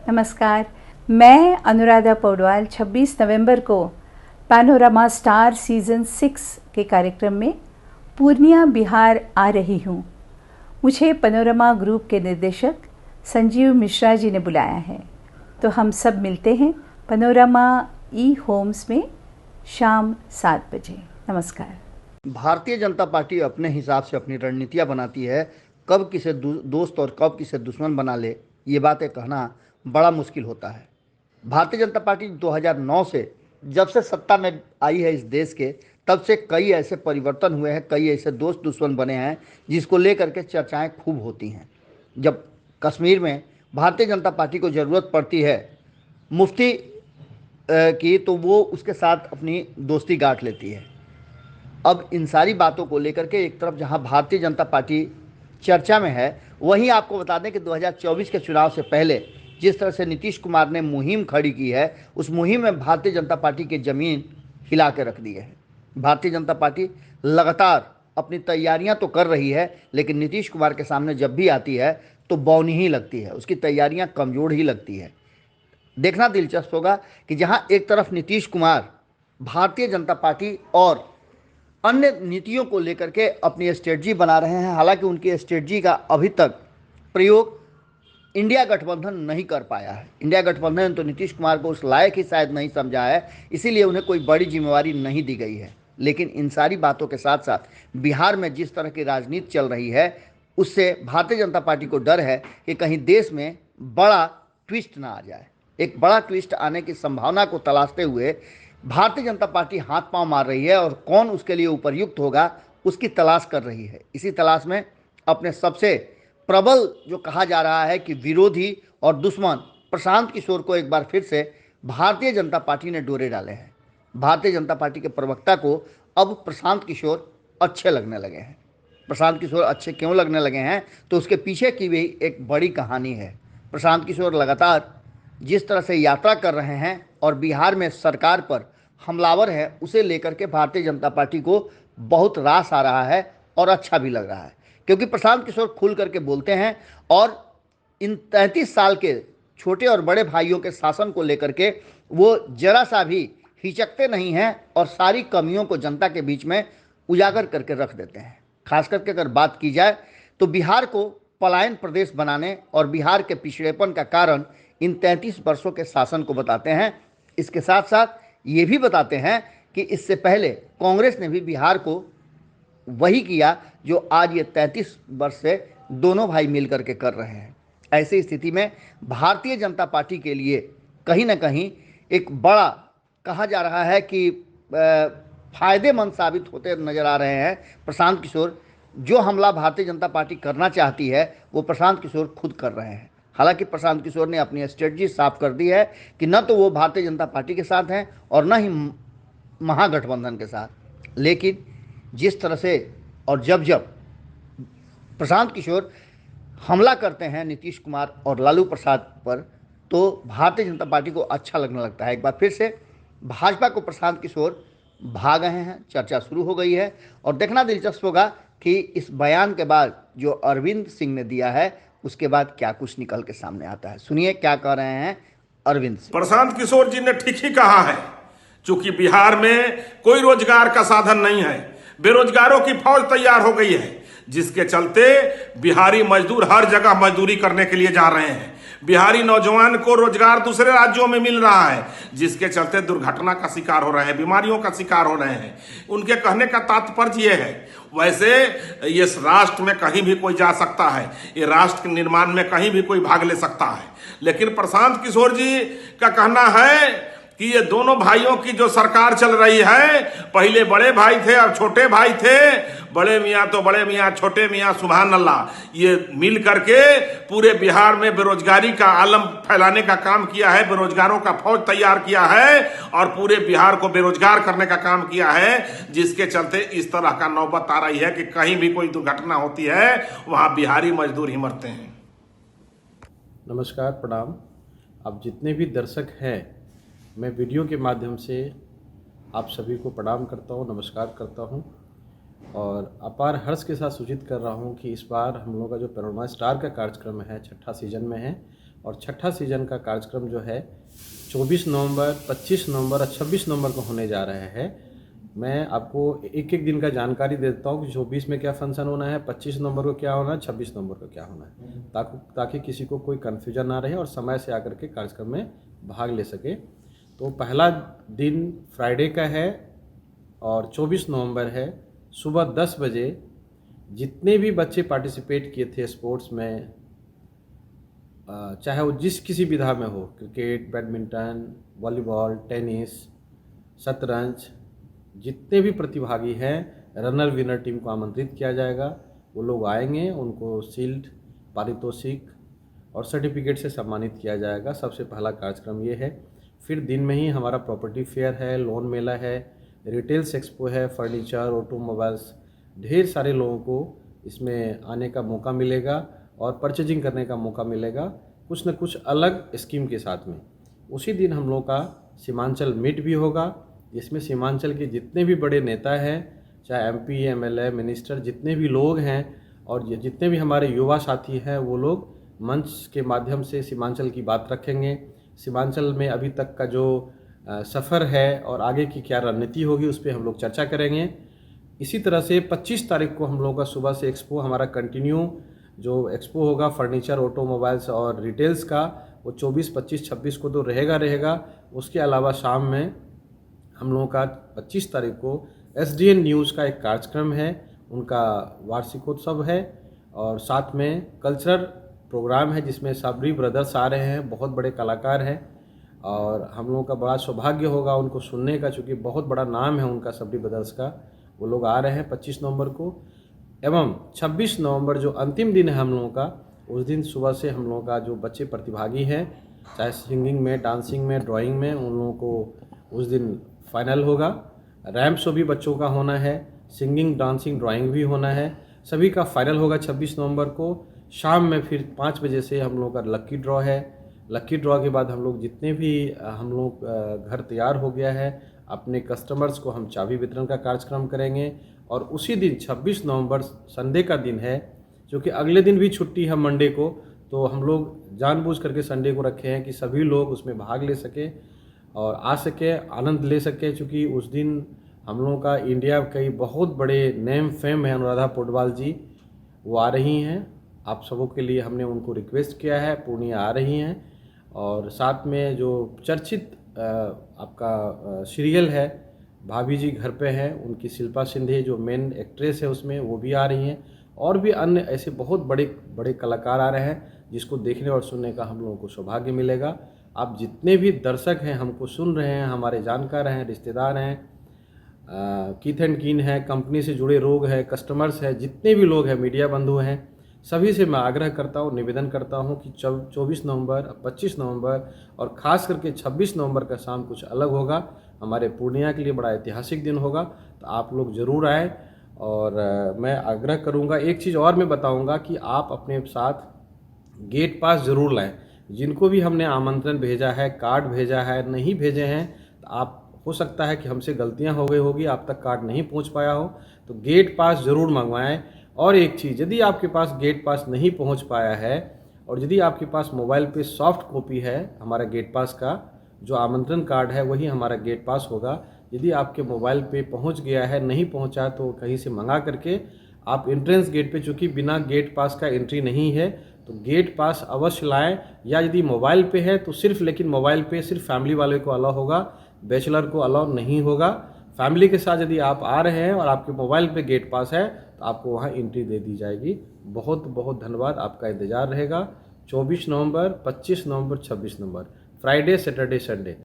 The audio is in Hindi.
नमस्कार, मैं अनुराधा पौडवाल 26 नवंबर को पैनोरमा स्टार सीज़न 6 के कार्यक्रम में पूर्णिया बिहार आ रही हूँ। मुझे पैनोरमा ग्रुप के निर्देशक संजीव मिश्रा जी ने बुलाया है, तो हम सब मिलते हैं पैनोरमा ई होम्स में शाम 7 बजे। नमस्कार। भारतीय जनता पार्टी अपने हिसाब से अपनी रणनीतियाँ बनाती है, कब किसे दोस्त और कब किसे दुश्मन बना ले, ये बातें कहना बड़ा मुश्किल होता है। भारतीय जनता पार्टी 2009 से जब से सत्ता में आई है इस देश के, तब से कई ऐसे परिवर्तन हुए हैं, कई ऐसे दोस्त दुश्मन बने हैं जिसको लेकर के चर्चाएं खूब होती हैं। जब कश्मीर में भारतीय जनता पार्टी को ज़रूरत पड़ती है मुफ्ती की, तो वो उसके साथ अपनी दोस्ती गांठ लेती है। अब इन सारी बातों को लेकर के एक तरफ जहां भारतीय जनता पार्टी चर्चा में है, वहीं आपको बता दें कि 2024 के चुनाव से पहले जिस तरह से नीतीश कुमार ने मुहिम खड़ी की है, उस मुहिम में भारतीय जनता पार्टी की ज़मीन हिला के रख दी है। भारतीय जनता पार्टी लगातार अपनी तैयारियां तो कर रही है, लेकिन नीतीश कुमार के सामने जब भी आती है तो बौनी ही लगती है, उसकी तैयारियां कमज़ोर ही लगती है। देखना दिलचस्प होगा कि जहां एक तरफ नीतीश कुमार भारतीय जनता पार्टी और अन्य नीतियों को लेकर के अपनी स्ट्रेटजी बना रहे हैं, हालांकि उनकी स्ट्रेटजी का अभी तक प्रयोग इंडिया गठबंधन नहीं कर पाया है। इंडिया गठबंधन तो नीतीश कुमार को उस लायक ही शायद नहीं समझा है, इसीलिए उन्हें कोई बड़ी जिम्मेवारी नहीं दी गई है। लेकिन इन सारी बातों के साथ साथ बिहार में जिस तरह की राजनीति चल रही है, उससे भारतीय जनता पार्टी को डर है कि कहीं देश में बड़ा ट्विस्ट ना आ जाए। एक बड़ा ट्विस्ट आने की संभावना को तलाशते हुए भारतीय जनता पार्टी हाथ पांव मार रही है और कौन उसके लिए उपयुक्त होगा उसकी तलाश कर रही है। इसी तलाश में अपने सबसे प्रबल जो कहा जा रहा है कि विरोधी और दुश्मन प्रशांत किशोर को एक बार फिर से भारतीय जनता पार्टी ने डोरे डाले हैं। भारतीय जनता पार्टी के प्रवक्ता को अब प्रशांत किशोर अच्छे लगने लगे हैं। प्रशांत किशोर अच्छे क्यों लगने लगे हैं, तो उसके पीछे की भी एक बड़ी कहानी है। प्रशांत किशोर लगातार जिस तरह से यात्रा कर रहे हैं और बिहार में सरकार पर हमलावर है, उसे लेकर के भारतीय जनता पार्टी को बहुत रास आ रहा है और अच्छा भी लग रहा है, क्योंकि प्रशांत किशोर खुल करके बोलते हैं और इन 33 साल के छोटे और बड़े भाइयों के शासन को लेकर के वो जरा सा भी हिचकते नहीं हैं और सारी कमियों को जनता के बीच में उजागर करके रख देते हैं। खास करके अगर बात की जाए तो बिहार को पलायन प्रदेश बनाने और बिहार के पिछड़ेपन का कारण इन 33 वर्षों के शासन को बताते हैं। इसके साथ साथ ये भी बताते हैं कि इससे पहले कांग्रेस ने भी बिहार को वही किया जो आज ये 33 वर्ष से दोनों भाई मिल करके कर रहे हैं। ऐसी स्थिति में भारतीय जनता पार्टी के लिए कहीं ना कहीं एक बड़ा कहा जा रहा है कि फायदेमंद साबित होते नजर आ रहे हैं प्रशांत किशोर। जो हमला भारतीय जनता पार्टी करना चाहती है वो प्रशांत किशोर खुद कर रहे हैं। हालांकि प्रशांत किशोर ने अपनी स्ट्रेटजी साफ कर दी है कि न तो वो भारतीय जनता पार्टी के साथ हैं और न ही महागठबंधन के साथ, लेकिन जिस तरह से और जब जब प्रशांत किशोर हमला करते हैं नीतीश कुमार और लालू प्रसाद पर, तो भारतीय जनता पार्टी को अच्छा लगने लगता है। एक बार फिर से भाजपा को प्रशांत किशोर भाग गए हैं, चर्चा शुरू हो गई है और देखना दिलचस्प होगा कि इस बयान के बाद जो अरविंद सिंह ने दिया है उसके बाद क्या कुछ निकल के सामने आता है। सुनिए क्या कह रहे हैं अरविंद सिंह। प्रशांत किशोर जी ने ठीक ही कहा है, क्योंकि बिहार में कोई रोजगार का साधन नहीं है, बेरोजगारों की फौज तैयार हो गई है, जिसके चलते बिहारी मजदूर हर जगह मजदूरी करने के लिए जा रहे हैं। बिहारी नौजवान को रोजगार दूसरे राज्यों में मिल रहा है, जिसके चलते दुर्घटना का शिकार हो रहे हैं, बीमारियों का शिकार हो रहे हैं। उनके कहने का तात्पर्य यह है, वैसे ये राष्ट्र में कहीं भी कोई जा सकता है, ये राष्ट्र के निर्माण में कहीं भी कोई भाग ले सकता है, लेकिन प्रशांत किशोर जी का कहना है कि ये दोनों भाइयों की जो सरकार चल रही है, पहले बड़े भाई थे अब छोटे भाई थे, बड़े मियाँ तो बड़े मियाँ, छोटे मियाँ सुभान अल्लाह, ये मिल करके पूरे बिहार में बेरोजगारी का आलम फैलाने का काम किया है, बेरोजगारों का फौज तैयार किया है और पूरे बिहार को बेरोजगार करने का काम किया है, जिसके चलते इस तरह का नौबत आ रही है कि कहीं भी कोई दुर्घटना होती है वहाँ बिहारी मजदूर ही मरते हैं। नमस्कार, प्रणाम। अब जितने भी दर्शक हैं, मैं वीडियो के माध्यम से आप सभी को प्रणाम करता हूं, नमस्कार करता हूं। और अपार हर्ष के साथ सूचित कर रहा हूं कि इस बार हम लोगों का जो पैनोरमा स्टार का कार्यक्रम है 6ठा सीजन में है और 6ठा सीजन का कार्यक्रम जो है 24 नवंबर, 25 नवंबर और 26 नवंबर को होने जा रहा है। मैं आपको एक एक दिन का जानकारी देता हूँ कि 24 में क्या फंक्शन होना है, 25 नवंबर को क्या होना है, 26 नवंबर को क्या होना है, ताकि किसी को कोई कन्फ्यूजन ना रहे और समय से आकर के कार्यक्रम में भाग ले सके। तो पहला दिन फ्राइडे का है और 24 नवंबर है। सुबह 10 बजे जितने भी बच्चे पार्टिसिपेट किए थे स्पोर्ट्स में, चाहे वो जिस किसी विधा में हो, क्रिकेट, बैडमिंटन, वॉलीबॉल, टेनिस, शतरंज, जितने भी प्रतिभागी हैं, रनर विनर टीम को आमंत्रित किया जाएगा। वो लोग आएंगे, उनको शील्ड, पारितोषिक और सर्टिफिकेट से सम्मानित किया जाएगा। सबसे पहला कार्यक्रम ये है। फिर दिन में ही हमारा प्रॉपर्टी फेयर है, लोन मेला है, रिटेल्स एक्सपो है, फर्नीचर, ऑटोमोबाइल्स, ढेर सारे लोगों को इसमें आने का मौका मिलेगा और परचेजिंग करने का मौका मिलेगा कुछ न कुछ अलग स्कीम के साथ में। उसी दिन हम लोग का सीमांचल मीट भी होगा, जिसमें सीमांचल के जितने भी बड़े नेता हैं, चाहे एमपी, एमएलए, मिनिस्टर, जितने भी लोग हैं और जितने भी हमारे युवा साथी हैं, वो लोग मंच के माध्यम से सीमांचल की बात रखेंगे। सीमांचल में अभी तक का जो सफ़र है और आगे की क्या रणनीति होगी उस पर हम लोग चर्चा करेंगे। इसी तरह से 25 तारीख को हम लोगों का सुबह से एक्सपो हमारा कंटिन्यू जो एक्सपो होगा फर्नीचर, ऑटोमोबाइल्स और रिटेल्स का, वो 24, 25, 26 को तो रहेगा। उसके अलावा शाम में हम लोगों का 25 तारीख को एसडीएन न्यूज़ का एक कार्यक्रम है, उनका वार्षिकोत्सव है और साथ में कल्चरल प्रोग्राम है जिसमें सबरी ब्रदर्स आ रहे हैं, बहुत बड़े कलाकार हैं और हम लोगों का बड़ा सौभाग्य होगा उनको सुनने का, चूँकि बहुत बड़ा नाम है उनका सबरी ब्रदर्स का। वो लोग आ रहे हैं 25 नवंबर को। एवं 26 नवंबर जो अंतिम दिन है हम लोगों का, उस दिन सुबह से हम लोगों का जो बच्चे प्रतिभागी हैं, चाहे सिंगिंग में, डांसिंग में, ड्राइंग में, उन लोगों को उस दिन फाइनल होगा। रैम्प शो भी बच्चों का होना है, सिंगिंग, डांसिंग, ड्राइंग भी होना है, सभी का फाइनल होगा 26 नवंबर को। शाम में फिर 5 बजे से हम लोगों का लक्की ड्रॉ है। लक्की ड्रॉ के बाद हम लोग जितने भी हम लोग घर तैयार हो गया है, अपने कस्टमर्स को हम चाबी वितरण का कार्यक्रम करेंगे। और उसी दिन 26 नवंबर संडे का दिन है, जो कि अगले दिन भी छुट्टी है मंडे को, तो हम लोग जानबूझ करके संडे को रखे हैं कि सभी लोग उसमें भाग ले सके और आ सके, आनंद ले सके। चूँकि उस दिन हम लोगों का इंडिया कई बहुत बड़े नेम फेम है, अनुराधा पौडवाल जी वो आ रही हैं। आप सबों के लिए हमने उनको रिक्वेस्ट किया है, पूर्णिया आ रही हैं। और साथ में जो चर्चित आपका सीरियल है भाभी जी घर पे हैं, उनकी शिल्पा सिंधे जो मेन एक्ट्रेस है उसमें, वो भी आ रही हैं। और भी अन्य ऐसे बहुत बड़े बड़े कलाकार आ रहे हैं जिसको देखने और सुनने का हम लोगों को सौभाग्य मिलेगा। आप जितने भी दर्शक हैं, हमको सुन रहे हैं, हमारे जानकार हैं, रिश्तेदार हैं, कीथ एंड कीन है, कंपनी से जुड़े लोग हैं, कस्टमर्स हैं, जितने भी लोग हैं, मीडिया बंधु हैं, सभी से मैं आग्रह करता हूँ, निवेदन करता हूँ कि 24 नवंबर, 25 नवंबर और ख़ास करके 26 नवंबर का शाम कुछ अलग होगा। हमारे पूर्णिया के लिए बड़ा ऐतिहासिक दिन होगा, तो आप लोग ज़रूर आएँ। और मैं आग्रह करूँगा, एक चीज़ और मैं बताऊँगा कि आप अपने साथ गेट पास ज़रूर लाएँ। जिनको भी हमने आमंत्रण भेजा है, कार्ड भेजा है, नहीं भेजे हैं, तो आप हो सकता है कि हमसे गलतियां हो गई होगी, आप तक कार्ड नहीं पहुंच पाया हो, तो गेट पास ज़रूर मंगवाएं। और एक चीज़, यदि आपके पास गेट पास नहीं पहुंच पाया है और यदि आपके पास मोबाइल पे सॉफ्ट कॉपी है हमारा गेट पास का, जो आमंत्रण कार्ड है वही हमारा गेट पास होगा। यदि आपके मोबाइल पे पहुंच गया है, नहीं पहुंचा, तो कहीं से मंगा करके आप एंट्रेंस गेट पे, चूँकि बिना गेट पास का एंट्री नहीं है, तो गेट पास अवश्य लाएं। या यदि मोबाइल पे है तो सिर्फ, लेकिन मोबाइल पे सिर्फ फैमिली वाले को अलाउ होगा, बैचलर को अलाउ नहीं होगा। फैमिली के साथ यदि आप आ रहे हैं और आपके मोबाइल पे गेट पास है तो आपको वहाँ एंट्री दे दी जाएगी। बहुत बहुत धन्यवाद, आपका इंतज़ार रहेगा। 24 नवंबर, 25 नवंबर, 26 नवंबर, फ्राइडे, सैटरडे, संडे।